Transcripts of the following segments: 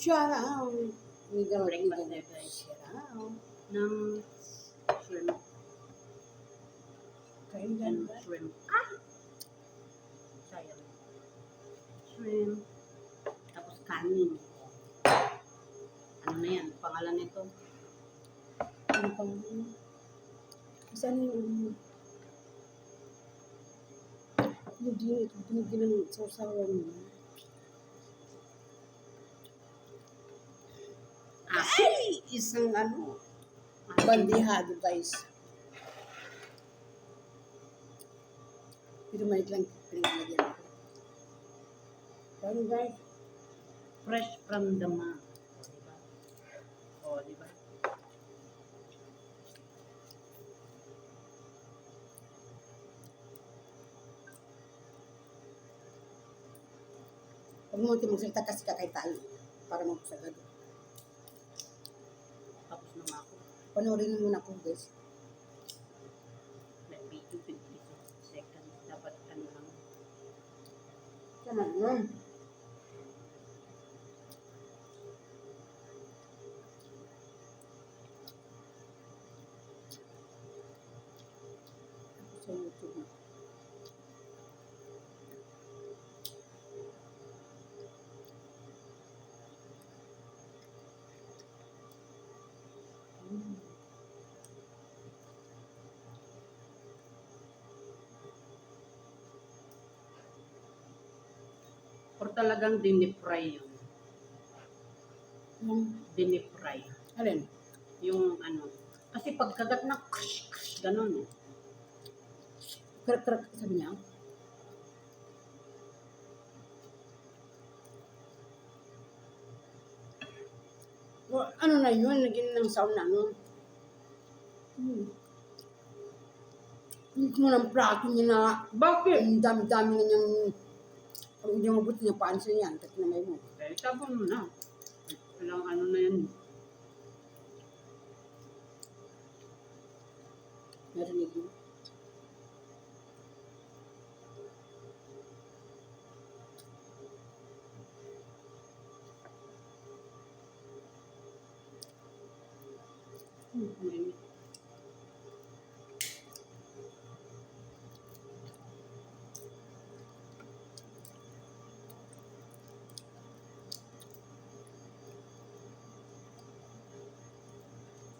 Shout out. Breakfast na guys. Shout out. Ng shrimp Kain and ba? shrimp. Sayang. Shrimp. Tapos kanin. Ano na yan? Pangalan nito? Ano pang saan yung hindi ng sausawan mo? Ay! Isang bandihado guys. Pero maliit lang pinaglalagyan ko. Pero guys, Fresh from the mouth. O, diba? huwag mo magsalita kasi kakain tayo para magpasagado. Tapos na nga ako. Panoorin mo muna ko guys. May video 56 seconds. Dapat ano lang. Tama yun. Sa YouTube. Or talagang dinip-fry yun. Yung, Dinip-fry. alin? Yung ano. Kasi pagkagat na ksh, ganun eh. Krak-krak sabi niya. O, ano na yun? Naging ng sound na ano? Hindi mo ng prato niya na Bakit? ang dami-dami na niyang ang hindi mo buti niya paansin yan. Kasi na may mo. Eh, tapon mo na. Walang ano na yan. Narinig mo. Mainit.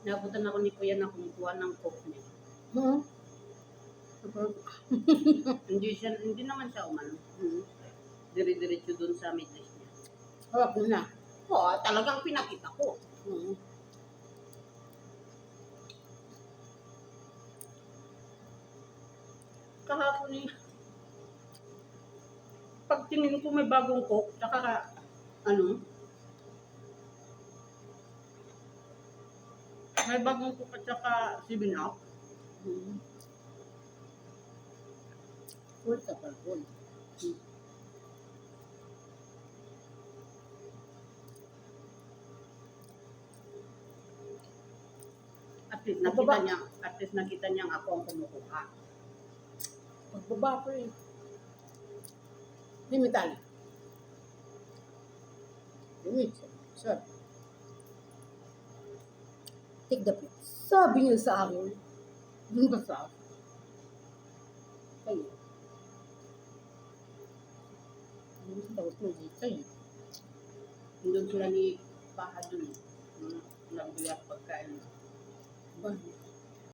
Nabutan ako ni Kuya na kumukuha ng coke niya. Hmm? Hindi naman siya umano. Dire-diretso dun sa midlist niya. Hawak mo na. Oo, talagang pinakita ko. Hmm. Kahapon eh. Pagtingin ko may bagong coke, saka may bagong coke at saka 7-Up. Full ka pa, full. At least nakita niya ako ang kumukuha. Pagbaba ko eh. Limital. Limit. Sir. Take the plate. Sabi niyo sa akin. Dun ba sa akin? Kayo. Ano sa tawag mo dito eh? Doon sila ni Paha dun. Nagbili ako pagkain. Ba?